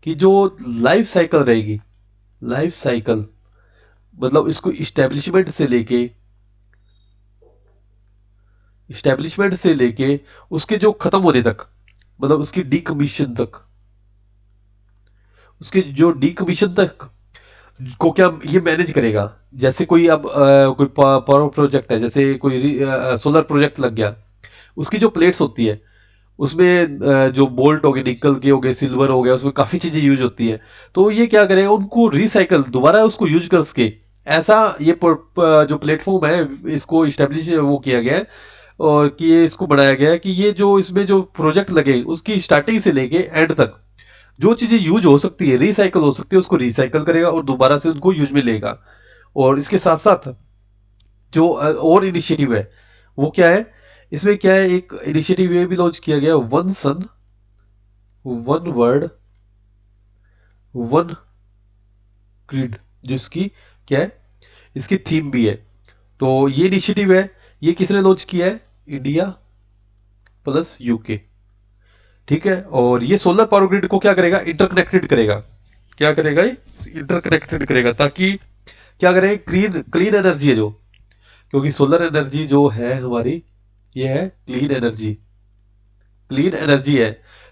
की जो लाइफ साइकिल रहेगी, लाइफ साइकिल मतलब इसको इस्टेब्लिशमेंट से लेके उसके जो खत्म होने तक, मतलब उसकी डीकमीशन तक, उसके जो डीकमीशन तक को क्या ये मैनेज करेगा। जैसे कोई अब कोई पावर प्रोजेक्ट है, जैसे कोई सोलर प्रोजेक्ट लग गया, उसकी जो प्लेट्स होती है उसमें जो बोल्ट हो गए, निकल के हो गए, सिल्वर हो गया, उसमें काफ़ी चीज़ें यूज होती है। तो ये क्या करेगा? उनको रिसाइकल दोबारा उसको यूज कर सके, ऐसा ये जो प्लेटफॉर्म है इसको इस्टेब्लिश वो किया गया है, और कि ये इसको बनाया गया है कि ये जो इसमें जो प्रोजेक्ट लगे उसकी स्टार्टिंग से लेके एंड तक जो चीज़ें यूज हो सकती है, रिसाइकल हो सकती है, उसको रिसाइकल करेगा और दोबारा से उनको यूज में लेगा। और इसके साथ साथ जो और इनिशिएटिव है वो क्या है? इसमें क्या है, एक इनिशिएटिव ये भी लॉन्च किया गया, one sun one word one grid, जिसकी क्या है? इसकी थीम भी है। तो ये इनिशिएटिव है, ये किसने लॉन्च किया है? India plus UK. ठीक है। और ये सोलर पावर ग्रिड को क्या करेगा? इंटरकनेक्टेड करेगा। क्या करेगा? ये इंटरकनेक्टेड करेगा, ताकि क्या करें? क्लीन क्लीन एनर्जी है जो, क्योंकि सोलर एनर्जी जो है हमारी, ये है क्लीन एनर्जी, क्लीन एनर्जी है।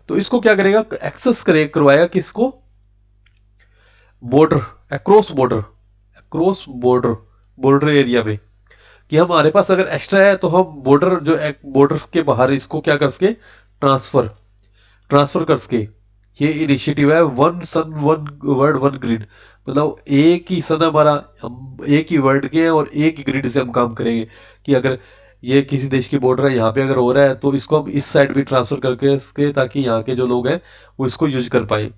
तो इसको क्या करेगा? एक्सेस करे करवाएगा किसको? Border, across border, across border, border area में, कि हमारे पास अगर एक्स्ट्रा है तो हम बॉर्डर, जो बॉर्डर के बाहर इसको क्या कर सके? ट्रांसफर, ट्रांसफर कर सके। ये इनिशिएटिव है one sun one world one grid, मतलब एक ही सन हमारा, हम एक ही वर्ल्ड के हैं और एक ही ग्रिड से हम काम करेंगे, कि अगर ये किसी देश की बॉर्डर है, यहाँ पे अगर हो रहा है तो इसको हम इस साइड भी ट्रांसफर करके इसके, ताकि यहाँ के जो लोग हैं वो इसको यूज कर पाए।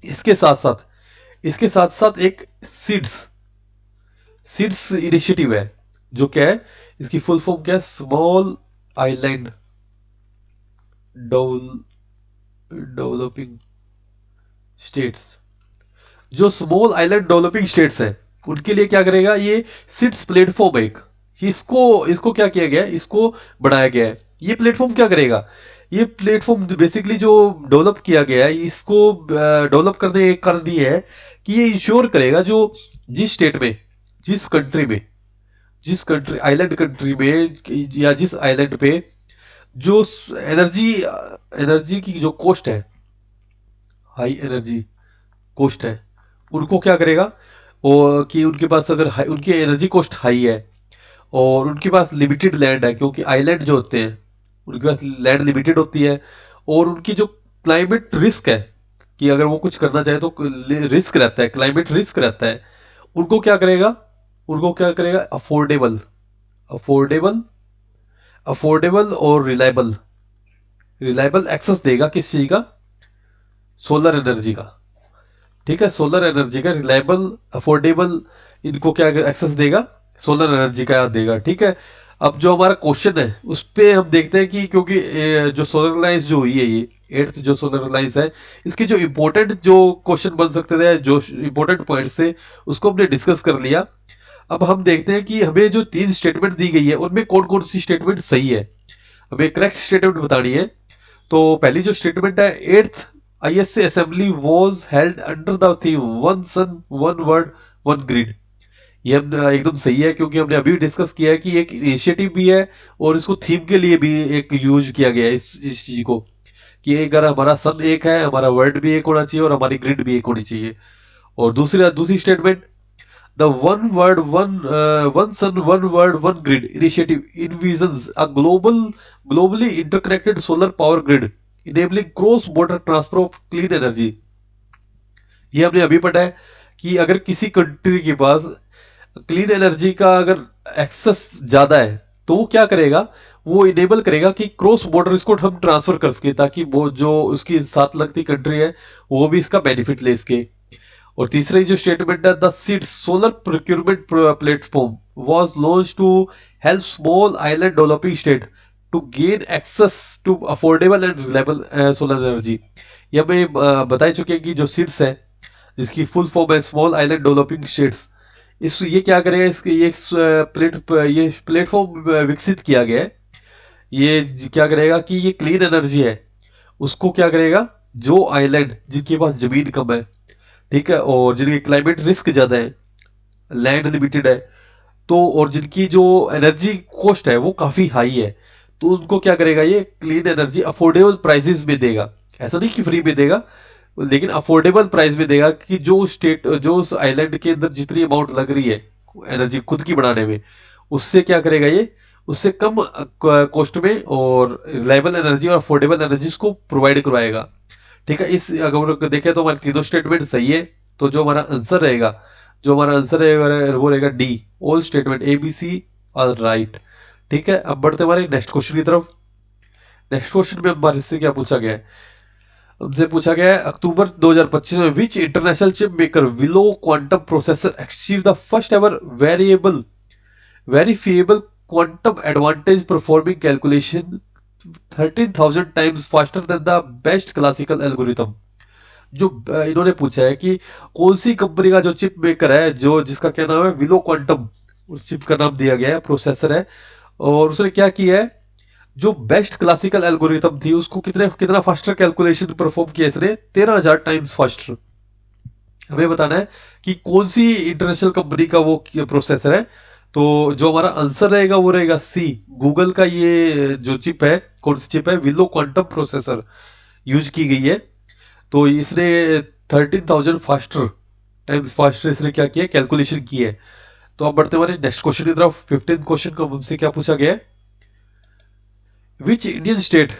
इसके साथ साथ, इसके साथ साथ एक सीड्स, सीड्स इनिशिएटिव है, जो क्या है? इसकी फुल फॉर्म क्या है? Small island developing states. जो स्मॉल आइलैंड डेवलपिंग स्टेट्स हैं उनके लिए क्या करेगा? ये सिट्स प्लेटफॉर्म है एक, इसको इसको क्या किया गया है? इसको बढ़ाया गया है। ये प्लेटफॉर्म क्या करेगा? ये प्लेटफॉर्म बेसिकली जो डेवलप किया गया है, इसको डेवलप करने का एक कारण ये है कि ये इंश्योर करेगा जो जिस स्टेट में, जिस कंट्री में, जिस कंट्री आइलैंड कंट्री में, या जिस आइलैंड पे जो एनर्जी एनर्जी की जो कॉस्ट है, हाई एनर्जी कॉस्ट है, उनको क्या करेगा? और कि उनके पास अगर उनकी एनर्जी कॉस्ट हाई है और उनके पास लिमिटेड लैंड है, क्योंकि आइलैंड जो होते हैं उनके पास लैंड लिमिटेड होती है, और उनकी जो क्लाइमेट रिस्क है, कि अगर वो कुछ करना चाहे तो रिस्क रहता है, क्लाइमेट रिस्क रहता है, उनको क्या करेगा? उनको क्या करेगा? अफोर्डेबल, अफोर्डेबल, अफोर्डेबल और रिलायबल, रिलायबल एक्सेस देगा किस चीज का? सोलर एनर्जी का। ठीक है। सोलर एनर्जी का रिलायबल, अफोर्डेबल, इनको क्या एक्सेस देगा? सोलर एनर्जी का देगा। ठीक है। अब जो हमारा क्वेश्चन है उस पे हम देखते हैं कि क्योंकि जो सोलर लाइन्स जो हुई है, ये एर्थ जो सोलर लाइन्स है, इसके जो इम्पोर्टेंट जो क्वेश्चन बन सकते थे, जो इम्पोर्टेंट पॉइंट्स थे, उसको हमने डिस्कस कर लिया। अब हम देखते हैं कि हमें जो 3 स्टेटमेंट दी गई है उनमें कौन कौन सी स्टेटमेंट सही है, हमें करेक्ट स्टेटमेंट बतानी है। तो पहली जो स्टेटमेंट है, eighth ISA assembly was held under the theme one sun one world one grid. ये हम एकदम सही है, क्योंकि हमने अभी डिस्कस किया है कि एक इनिशिएटिव भी है और इसको थीम के लिए भी एक यूज किया गया है इस चीज को, कि अगर हमारा सन एक है, हमारा वर्ल्ड भी एक होना चाहिए और हमारी ग्रिड भी एक होनी चाहिए। और दूसरी statement, the one world one sun one world one grid initiative envisions a globally interconnected solar power grid enabling cross border transfer of clean energy। ये हमने अभी पढ़ा है कि अगर किसी कंट्री के पास क्लीन एनर्जी का अगर एक्सेस ज्यादा है तो वो क्या करेगा, वो इनेबल करेगा कि क्रॉस बॉर्डर इसको हम ट्रांसफर कर सके, ताकि वो जो उसकी साथ लगती कंट्री है वो भी इसका बेनिफिट ले सके। और तीसरी जो स्टेटमेंट है, the SIDS solar procurement platform was launch to help small island developing state to gain access to affordable and reliable solar energy. ये हमें बता चुके हैं कि जो सीड्स है, जिसकी फुल फॉर्म है स्मॉल आइलैंड डेवलपिंग स्टेट्स, इस ये क्या करेगा, इसके ये प्लेटफॉर्म विकसित किया गया है। ये क्या करेगा कि ये क्लीन एनर्जी है उसको क्या करेगा, जो आइलैंड जिनके पास जमीन कम है, ठीक है, और जिनके क्लाइमेट रिस्क ज्यादा है, लैंड लिमिटेड है, तो और जिनकी जो एनर्जी कॉस्ट है वो काफी हाई है, तो उनको क्या करेगा, ये क्लीन एनर्जी अफोर्डेबल प्राइसेस में देगा। ऐसा नहीं कि फ्री में देगा, लेकिन अफोर्डेबल प्राइस में देगा, कि जो स्टेट जो उस आइलैंड के अंदर जितनी अमाउंट लग रही है एनर्जी खुद की बनाने में, उससे क्या करेगा, ये उससे कम कॉस्ट में और रिलायबल एनर्जी और अफोर्डेबल एनर्जी को प्रोवाइड करवाएगा। ठीक है, इस अगर देखें तो हमारे तीनों स्टेटमेंट सही है। तो जो हमारा आंसर रहेगा, वो रहेगा D, all statement A B C are right. ठीक है, अब बढ़ते हमारे नेक्स्ट क्वेश्चन की तरफ। नेक्स्ट क्वेश्चन में हमारे से क्या पूछा गया है, हमसे पूछा गया है अक्टूबर 2025 में विच international chip maker willow quantum processor achieve the first ever verifiable quantum advantage performing calculation 13,000 times faster than the best classical algorithm. जो इन्होंने पूछा है कि कौन सी कंपनी का जो चिप मेकर है, जो जिसका क्या नाम है, विलो क्वांटम, उस चिप का नाम दिया गया है, प्रोसेसर है, और उसने क्या किया है, जो बेस्ट क्लासिकल एल्गोरिथम थी उसको कितना फास्टर कैलकुलेशन परफॉर्म किया इसने, 13,000 टाइम्स फास्टर। हमें बताना है कि कौन सी इंटरनेशनल कंपनी का वो प्रोसेसर है। तो जो हमारा आंसर रहेगा वो रहेगा सी, गूगल का ये जो चिप है, कौन सी चिप है, विलो क्वांटम प्रोसेसर यूज की गई है। तो इसने 13,000 फास्टर टाइम्स फास्टर इसने क्या किया, कैलकुलेशन की है। तो अब बढ़ते हमारे नेक्स्ट क्वेश्चन की तरफ। 15 क्वेश्चन को हमसे क्या पूछा गया है, which Indian state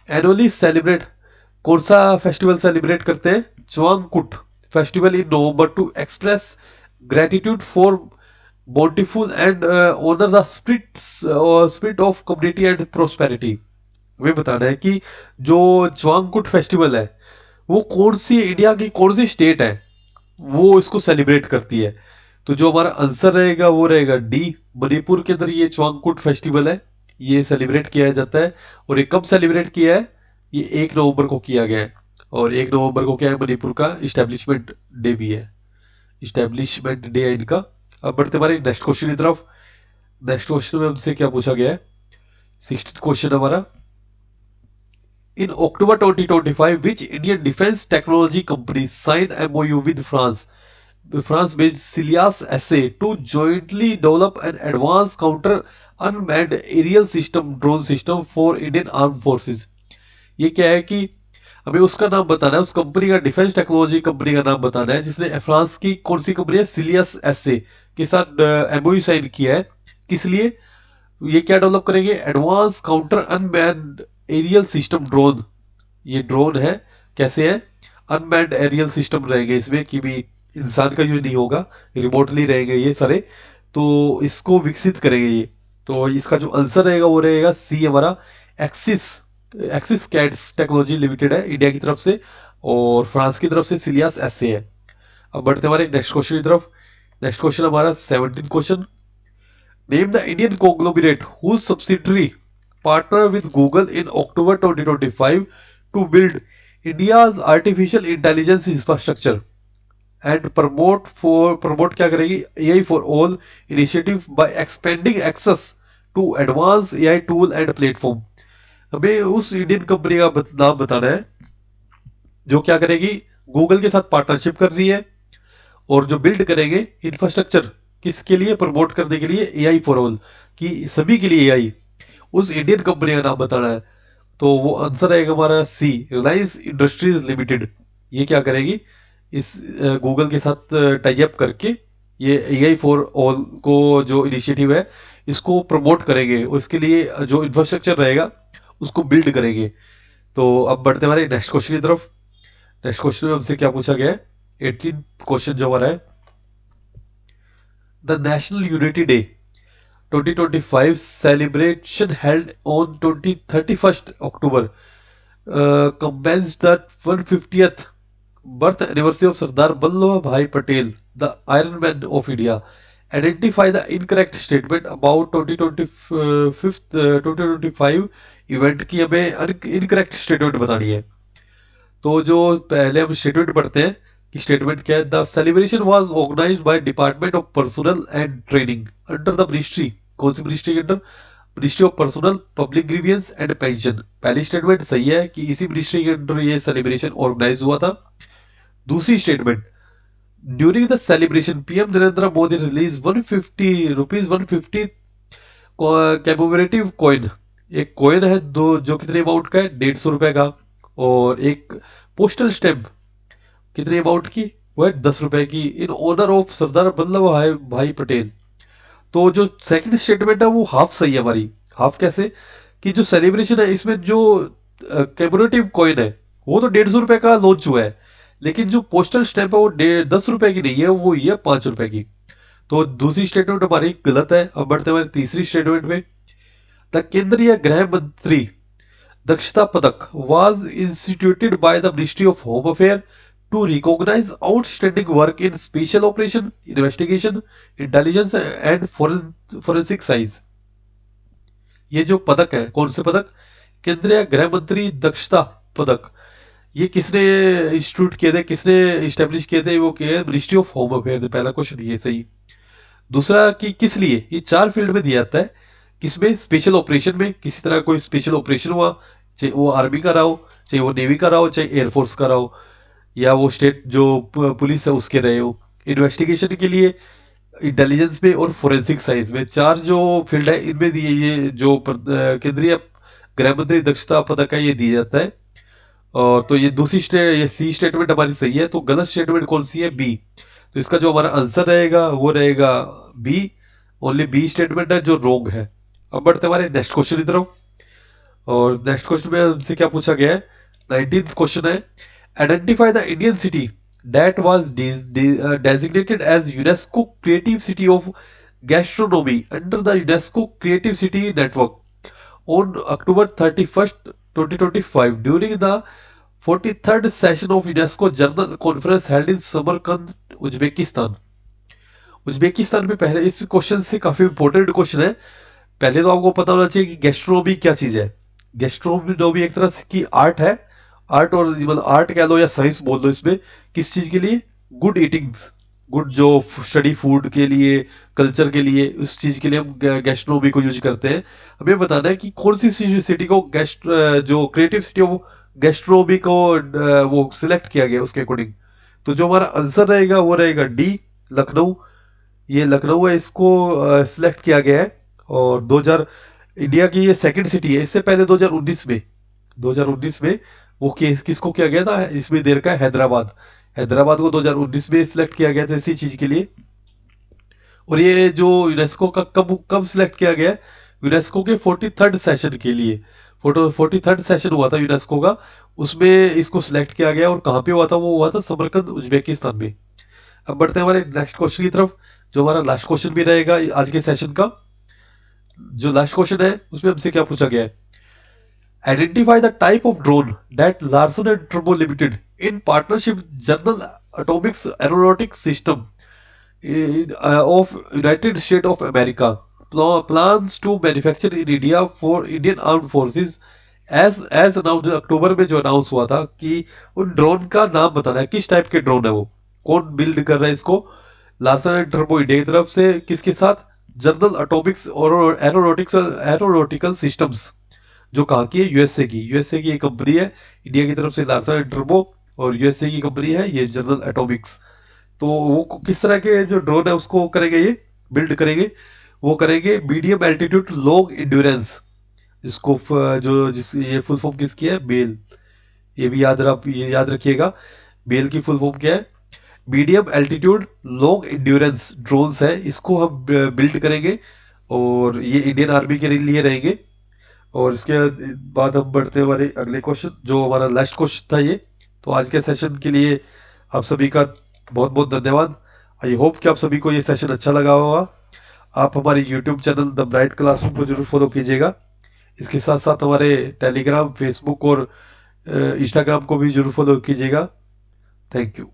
annually celebrate, कौन सा फेस्टिवल सेलिब्रेट करते हैं, Chavang Kut festival in November to express gratitude for bountiful and honour the spirit of community and prosperity. हमें बताना है कि जो चवांगकुट फेस्टिवल है वो कौन सी इंडिया की कौन सी स्टेट है वो इसको सेलिब्रेट करती है। तो जो हमारा आंसर रहेगा वो रहेगा डी, मणिपुर के अंदर ये चवांगकुट फेस्टिवल है, ये सेलिब्रेट किया जाता है। और ये कब सेलिब्रेट किया है, ये 1 नवंबर को किया गया है। और 1 नवंबर को क्या है, मणिपुर का इस्टेब्लिशमेंट डे भी है, इस्टेब्लिशमेंट डे है इनका। अब बढ़ते हमारे नेक्स्ट क्वेश्चन की तरफ। नेक्स्ट क्वेश्चन में हमसे क्या पूछा गया है, 16th क्वेश्चन हमारा, इन October 2025 which Indian defense technology company signed MOU with France based Silias SA to jointly develop an advanced counter unmanned aerial system drone system for Indian armed forces। ये क्या है कि हमें उसका नाम बताना है, उस कंपनी का, डिफेंस टेक्नोलॉजी कंपनी का नाम बताना है, जिसने फ्रांस की कौन सी कंपनी है, सिलियस एसए के साथ एमओयू साइन किया है। किस लिए, ये क्या डेवलप करेंगे, advance counter unmanned aerial system drone. ये ड्रोन है, कैसे है, अनमैन्ड एरियल सिस्टम रहेंगे इसमें, कि भी इंसान का यूज नहीं होगा, रिमोटली रहेंगे ये सारे, तो इसको विकसित करेंगे ये। तो इसका जो आंसर रहेगा वो रहेगा सी हमारा, एक्सिस कैट्स टेक्नोलॉजी लिमिटेड है इंडिया की तरफ से, और फ्रांस की तरफ से सिलियास एसए है। अब बढ़ते हमारे नेक्स्ट क्वेश्चन की तरफ। नेक्स्ट क्वेश्चन हमारा 17 question, Name the Indian conglomerate whose subsidiary partnered with Google in October 2025 to build India's artificial intelligence infrastructure and promote क्या करेगी AI for all initiative by expanding access to advanced AI tool and platform। हमें उस इंडियन कंपनी का नाम बताना है जो क्या करेगी, गूगल के साथ पार्टनरशिप कर रही है और जो बिल्ड करेंगे इंफ्रास्ट्रक्चर किसके लिए, प्रमोट करने के लिए एआई फॉर ऑल, कि सभी के लिए एआई, उस इंडियन कंपनी का नाम बताना है। तो वो आंसर आएगा हमारा सी, रिलायंस इंडस्ट्रीज लिमिटेड। ये क्या करेगी, इस गूगल के साथ टाई अप करके ये एआई फॉर ऑल को जो इनिशिएटिव है इसको प्रमोट करेंगे और इसके लिए जो इंफ्रास्ट्रक्चर रहेगा उसको बिल्ड करेंगे। तो अब बढ़ते हमारे नेक्स्ट क्वेश्चन की तरफ। नेक्स्ट क्वेश्चन में हमसे क्या पूछा गया है, 18 क्वेश्चन जो हमारा है, the national unity day 2025 celebration held on 31st October commenced the 150th birth anniversary of Sardar Vallabhbhai Patel, the Iron Man of India. Identify the incorrect statement about 2025 event की हमें इनकरेक्ट स्टेटमेंट बतानी है। तो जो पहले हम स्टेटमेंट पढ़ते हैं कि स्टेटमेंट क्या है, the celebration was organized by department of personnel and training under the ministry. कौन सी मिनिस्ट्री के under, ministry of personnel public grievance and pension. पहली स्टेटमेंट सही है कि इसी मिनिस्ट्री के अंडर ये सेलिब्रेशन ऑर्गेनाइज हुआ था। दूसरी statement, during the celebration PM Narendra Modi release 150 rupees 150 commemorative coin. एक कॉइन है दो जो कितने अमाउंट का है, 150 रुपए का, और एक पोस्टल स्टैम्प कितने अमाउंट की, वो है 10 रुपए की, in honour of Sardar Vallabh भाई पटेल। तो जो सेकंड स्टेटमेंट है वो हाफ सही है हमारी। हाफ कैसे, कि जो सेलिब्रेशन है इसमें जो कैमोरेटिव कॉइन है वो तो 150 रुपए का लॉन्च हुआ है, लेकिन जो पोस्टल स्टैम्प है वो 10 रुपए की नहीं है, वो ये 5 रुपए की। तो दूसरी स्टेटमेंट हमारी गलत है। अब बढ़ते हमारी तीसरी स्टेटमेंट में, द केंद्रीय गृह मंत्री दक्षता पदक was instituted by the Ministry of Home Affairs to recognize outstanding work in special operation, investigation, intelligence and forensic science। ये जो पदक है, कौन से पदक, केंद्रीय गृह मंत्री दक्षता पदक, ये किसने इंस्टीट्यूट किए थे, किसने इस्टेब्लिश किए थे, वो किए मिनिस्ट्री ऑफ होम अफेयर ने। पहला क्वेश्चन ये सही। दूसरा कि किस लिए, ये 4 फील्ड में दिया जाता है। किसमें, स्पेशल ऑपरेशन में, किसी तरह कोई स्पेशल ऑपरेशन हुआ, चाहे वो आर्मी का रहा हो, चाहे वो नेवी का रहा हो, चाहे एयरफोर्स का रहा हो, या वो स्टेट जो पुलिस है उसके रहे हो। इन्वेस्टिगेशन के लिए इंटेलिजेंस में और फोरेंसिक साइंस में, 4 जो फील्ड है इनमें दिए ये जो केंद्रीय गृह मंत्री दक्षता पदक है ये दिया जाता है। और तो ये ये सी स्टेटमेंट हमारी सही है। तो गलत स्टेटमेंट कौन सी है, बी। तो इसका जो हमारा आंसर रहेगा वो रहेगा बी, ओनली बी स्टेटमेंट है जो रोंग है। अब बढ़ते हमारे नेक्स्ट क्वेश्चन की तरफ। और नेक्स्ट क्वेश्चन में हमसे क्या पूछा गया है, 19th क्वेश्चन है, identify the Indian city that was designated as UNESCO creative city of gastronomy under the UNESCO creative city network on October 31st 2025 during the 43rd session of UNESCO general conference held in Samarkand Uzbekistan. Uzbekistan में पहले, इस क्वेश्चन से काफी इंपॉर्टेंट क्वेश्चन है। पहले तो आपको पता होना चाहिए कि गैस्ट्रोनोमी क्या चीज है। गैस्ट्रोनोमी एक तरह से की आर्ट है, आर्ट, और मतलब आर्ट कह लो या साइंस बोल दो, इसमें किस चीज के लिए, गुड ईटिंग्स, गुड जो स्टडी फूड के लिए, कल्चर के लिए, उस चीज के लिए हम गैस्ट्रोनोमी को यूज करते हैं। हमें बताना है कि कौन सी सिटी को जो क्रिएटिव सिटी ऑफ गैस्ट्रोनोमी को वो सिलेक्ट किया गया उसके अकॉर्डिंग। तो जो हमारा आंसर रहेगा वो रहेगा डी, लखनऊ। ये लखनऊ है, इसको सिलेक्ट किया गया है। और 2000 इंडिया की ये सेकंड सिटी है। इससे पहले 2019 में वो किसको किया गया था, इसमें देर का हैदराबाद। हैदराबाद को 2019 में सिलेक्ट किया गया था इसी चीज के लिए। और ये जो यूनेस्को का कब कब सिलेक्ट किया गया, यूनेस्को के 43rd सेशन के लिए। 43rd सेशन हुआ था यूनेस्को का, उसमें इसको सिलेक्ट किया गया। और कहाँ पे हुआ था, वो हुआ था समरकंद उज्बेकिस्तान में। अब बढ़ते हैं हमारे नेक्स्ट क्वेश्चन की तरफ, जो हमारा लास्ट क्वेश्चन भी रहेगा आज के सेशन का। जो लास्ट क्वेश्चन है उसमें हमसे क्या पूछा गया है, identify the type of drone that Larsen and टर्बो limited in partnership General Atomics Aeronautics System of United State of America plans to manufacture in India for Indian armed forces as announced. October में जो अनाउंस हुआ था कि उन ड्रोन का नाम बताना है, किस टाइप के ड्रोन है वो, कौन बिल्ड कर रहा है इसको। लार्सन एंड टर्बो इंडिया की तरफ से, किसके साथ, जनरल एटॉमिक्स और एरोनॉटिकल सिस्टम्स, जो कहाँ की है, यूएसए की। यूएसए की एक कंपनी है, इंडिया की तरफ से लार्सन एंड टर्बो, और यूएसए की कंपनी है ये जनरल एटॉमिक्स। तो वो किस तरह के जो ड्रोन है उसको करेंगे, ये बिल्ड करेंगे। वो करेंगे मीडियम एल्टीट्यूड लॉन्ग इंड्योरेंस, जिसको जिस ये फुल फॉर्म किसकी है, बेल। ये याद रखिएगा, बेल की फुल फॉर्म क्या है, medium altitude long endurance drones है, इसको हम बिल्ड करेंगे और ये इंडियन आर्मी के लिए रहेंगे। और इसके बाद हम बढ़ते हैं हमारे अगले क्वेश्चन, जो हमारा लास्ट क्वेश्चन था ये। तो आज के सेशन के लिए आप सभी का बहुत बहुत धन्यवाद। आई होप कि आप सभी को ये सेशन अच्छा लगा होगा। आप हमारे YouTube channel the bright classroom को जरूर फॉलो कीजिएगा। इसके साथ साथ हमारे टेलीग्राम, फेसबुक और इंस्टाग्राम को भी जरूर फॉलो कीजिएगा। Thank you.